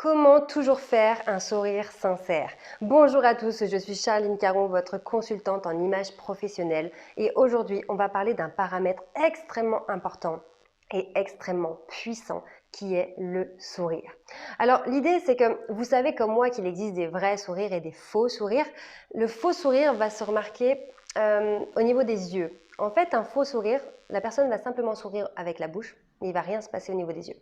Comment toujours faire un sourire sincère? Bonjour à tous, je suis Charline Caron, votre consultante en image professionnelle et aujourd'hui on va parler d'un paramètre extrêmement important et extrêmement puissant qui est le sourire. Alors l'idée c'est que vous savez comme moi qu'il existe des vrais sourires et des faux sourires. Le faux sourire va se remarquer au niveau des yeux. En fait un faux sourire, la personne va simplement sourire avec la bouche mais il ne va rien se passer au niveau des yeux.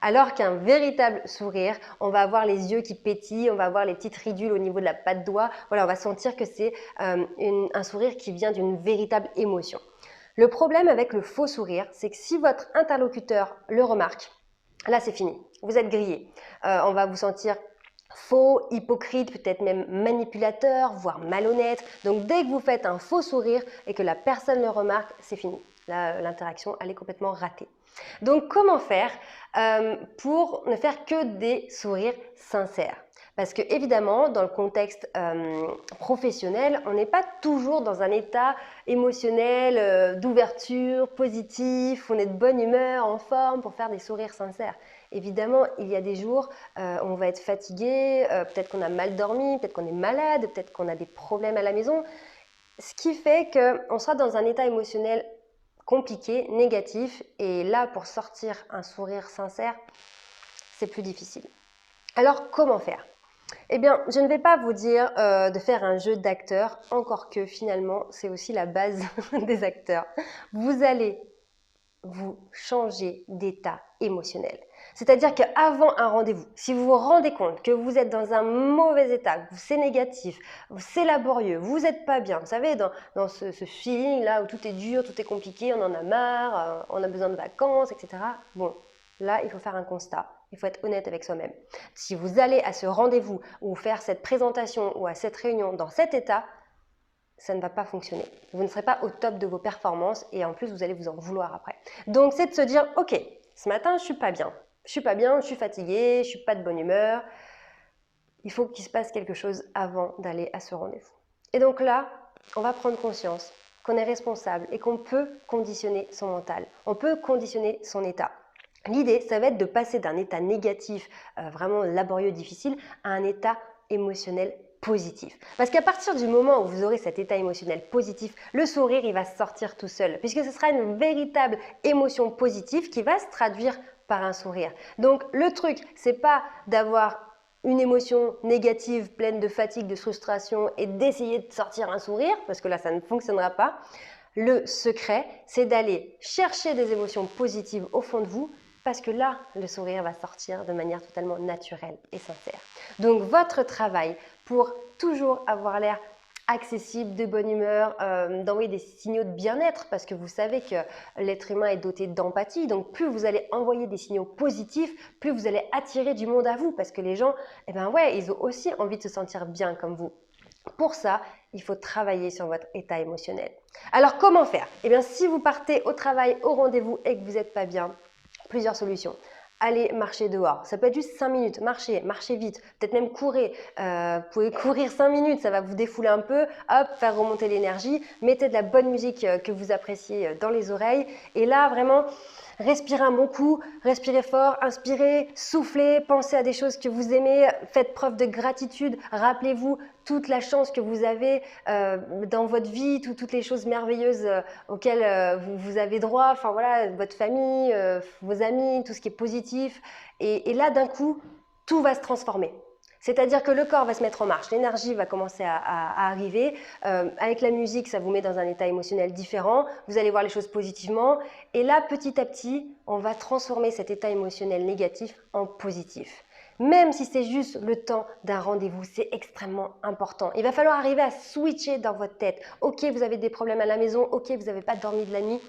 Alors qu'un véritable sourire, on va avoir les yeux qui pétillent, on va avoir les petites ridules au niveau de la patte doigt. Voilà, on va sentir que c'est un sourire qui vient d'une véritable émotion. Le problème avec le faux sourire, c'est que si votre interlocuteur le remarque, là c'est fini, vous êtes grillé. On va vous sentir faux, hypocrite, peut-être même manipulateur, voire malhonnête. Donc dès que vous faites un faux sourire et que la personne le remarque, c'est fini. L'interaction, elle est complètement ratée. Donc comment faire pour ne faire que des sourires sincères? Parce que évidemment, dans le contexte professionnel, on n'est pas toujours dans un état émotionnel d'ouverture, positif, on est de bonne humeur, en forme pour faire des sourires sincères. Évidemment, il y a des jours où on va être fatigué, peut-être qu'on a mal dormi, peut-être qu'on est malade, peut-être qu'on a des problèmes à la maison, ce qui fait qu'on sera dans un état émotionnel compliqué, négatif, et là, pour sortir un sourire sincère, c'est plus difficile. Alors, comment faire? Eh bien, je ne vais pas vous dire de faire un jeu d'acteur, encore que finalement, c'est aussi la base des acteurs. Vous allez vous changer d'état émotionnel. C'est-à-dire qu'avant un rendez-vous, si vous vous rendez compte que vous êtes dans un mauvais état, que c'est négatif, c'est laborieux, vous n'êtes pas bien, vous savez, dans ce feeling-là où tout est dur, tout est compliqué, on en a marre, on a besoin de vacances, etc. Bon, là, il faut faire un constat. Il faut être honnête avec soi-même. Si vous allez à ce rendez-vous ou faire cette présentation ou à cette réunion dans cet état, ça ne va pas fonctionner. Vous ne serez pas au top de vos performances et en plus, vous allez vous en vouloir après. Donc, c'est de se dire, ok, ce matin, je suis pas bien. Je suis pas bien, je suis fatiguée, je suis pas de bonne humeur. Il faut qu'il se passe quelque chose avant d'aller à ce rendez-vous. Et donc là, on va prendre conscience qu'on est responsable et qu'on peut conditionner son mental. On peut conditionner son état. L'idée, ça va être de passer d'un état négatif, vraiment laborieux, difficile, à un état émotionnel positif. Parce qu'à partir du moment où vous aurez cet état émotionnel positif, le sourire, il va sortir tout seul, puisque ce sera une véritable émotion positive qui va se traduire par un sourire. Donc le truc, c'est pas d'avoir une émotion négative, pleine de fatigue, de frustration et d'essayer de sortir un sourire, parce que là, ça ne fonctionnera pas. Le secret, c'est d'aller chercher des émotions positives au fond de vous, parce que là, le sourire va sortir de manière totalement naturelle et sincère. Donc, votre travail pour toujours avoir l'air accessible, de bonne humeur, d'envoyer des signaux de bien-être, parce que vous savez que l'être humain est doté d'empathie, donc plus vous allez envoyer des signaux positifs, plus vous allez attirer du monde à vous, parce que les gens, eh ben ouais, ils ont aussi envie de se sentir bien comme vous. Pour ça, il faut travailler sur votre état émotionnel. Alors, comment faire? Eh bien, si vous partez au travail, au rendez-vous et que vous n'êtes pas bien, plusieurs solutions. Allez marcher dehors. Ça peut être juste 5 minutes. Marchez vite. Peut-être même courir. Vous pouvez courir 5 minutes, ça va vous défouler un peu. Hop, faire remonter l'énergie. Mettez de la bonne musique que vous appréciez dans les oreilles. Et là, vraiment, respirez un bon coup, respirez fort, inspirez, soufflez, pensez à des choses que vous aimez, faites preuve de gratitude, rappelez-vous toute la chance que vous avez dans votre vie, toutes les choses merveilleuses auxquelles vous avez droit, enfin voilà, votre famille, vos amis, tout ce qui est positif. Et là, d'un coup, tout va se transformer. C'est-à-dire que le corps va se mettre en marche, l'énergie va commencer à arriver. Avec la musique, ça vous met dans un état émotionnel différent. Vous allez voir les choses positivement. Et là, petit à petit, on va transformer cet état émotionnel négatif en positif. Même si c'est juste le temps d'un rendez-vous, c'est extrêmement important. Il va falloir arriver à switcher dans votre tête. Ok, vous avez des problèmes à la maison. Ok, vous n'avez pas dormi de la nuit.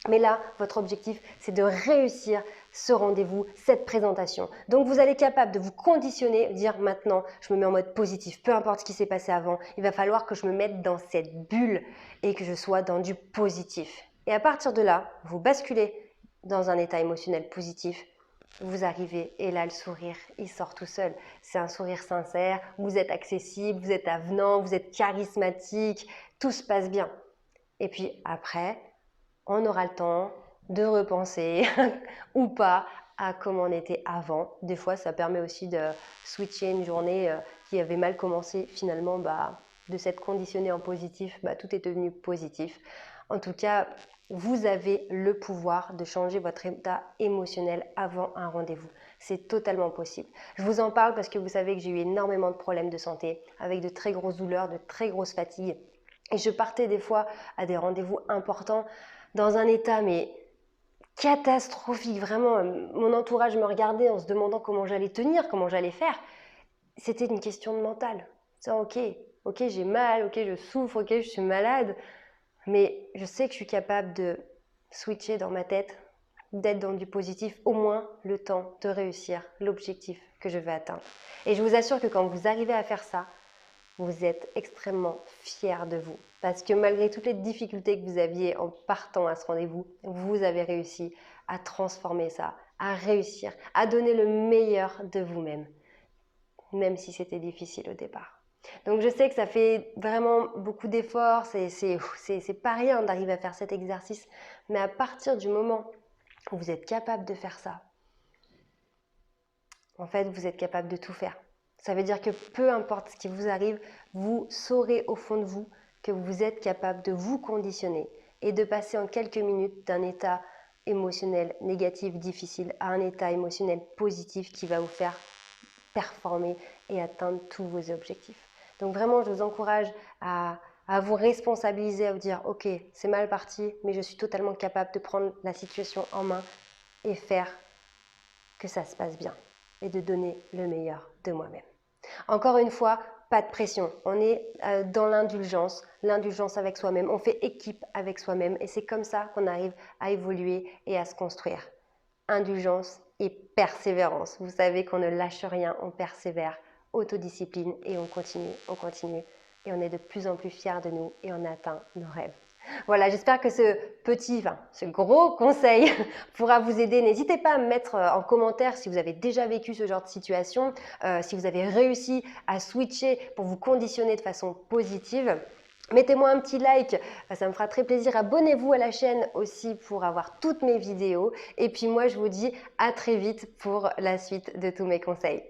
Mais là, votre objectif, c'est de réussir ce rendez-vous, cette présentation. Donc, vous allez être capable de vous conditionner, dire maintenant, je me mets en mode positif, peu importe ce qui s'est passé avant, il va falloir que je me mette dans cette bulle et que je sois dans du positif. Et à partir de là, vous basculez dans un état émotionnel positif, vous arrivez et là, le sourire, il sort tout seul. C'est un sourire sincère, vous êtes accessible, vous êtes avenant, vous êtes charismatique, tout se passe bien. Et puis après, on aura le temps de repenser ou pas à comment on était avant. Des fois, ça permet aussi de switcher une journée qui avait mal commencé. Finalement, de s'être conditionné en positif, tout est devenu positif. En tout cas, vous avez le pouvoir de changer votre état émotionnel avant un rendez-vous. C'est totalement possible. Je vous en parle parce que vous savez que j'ai eu énormément de problèmes de santé, avec de très grosses douleurs, de très grosses fatigues. Et je partais des fois à des rendez-vous importants dans un état mais catastrophique. Vraiment, mon entourage me regardait en se demandant comment j'allais tenir, comment j'allais faire. C'était une question de mental. C'est ok, j'ai mal, ok, je souffre, ok, je suis malade, mais je sais que je suis capable de switcher dans ma tête, d'être dans du positif, au moins le temps de réussir l'objectif que je veux atteindre. Et je vous assure que quand vous arrivez à faire ça, vous êtes extrêmement fiers de vous. Parce que malgré toutes les difficultés que vous aviez en partant à ce rendez-vous, vous avez réussi à transformer ça, à réussir, à donner le meilleur de vous-même, même si c'était difficile au départ. Donc je sais que ça fait vraiment beaucoup d'efforts, c'est pas rien d'arriver à faire cet exercice, mais à partir du moment où vous êtes capable de faire ça, en fait vous êtes capable de tout faire. Ça veut dire que peu importe ce qui vous arrive, vous saurez au fond de vous que vous êtes capable de vous conditionner et de passer en quelques minutes d'un état émotionnel négatif, difficile, à un état émotionnel positif qui va vous faire performer et atteindre tous vos objectifs. Donc vraiment, je vous encourage à vous responsabiliser, à vous dire « Ok, c'est mal parti, mais je suis totalement capable de prendre la situation en main et faire que ça se passe bien et de donner le meilleur de moi-même. » Encore une fois, pas de pression. On est dans l'indulgence avec soi-même. On fait équipe avec soi-même et c'est comme ça qu'on arrive à évoluer et à se construire. Indulgence et persévérance. Vous savez qu'on ne lâche rien, on persévère, autodiscipline et on continue. Et on est de plus en plus fiers de nous et on atteint nos rêves. Voilà, j'espère que ce gros conseil pourra vous aider. N'hésitez pas à me mettre en commentaire si vous avez déjà vécu ce genre de situation, si vous avez réussi à switcher pour vous conditionner de façon positive. Mettez-moi un petit like, ça me fera très plaisir. Abonnez-vous à la chaîne aussi pour avoir toutes mes vidéos. Et puis moi, je vous dis à très vite pour la suite de tous mes conseils.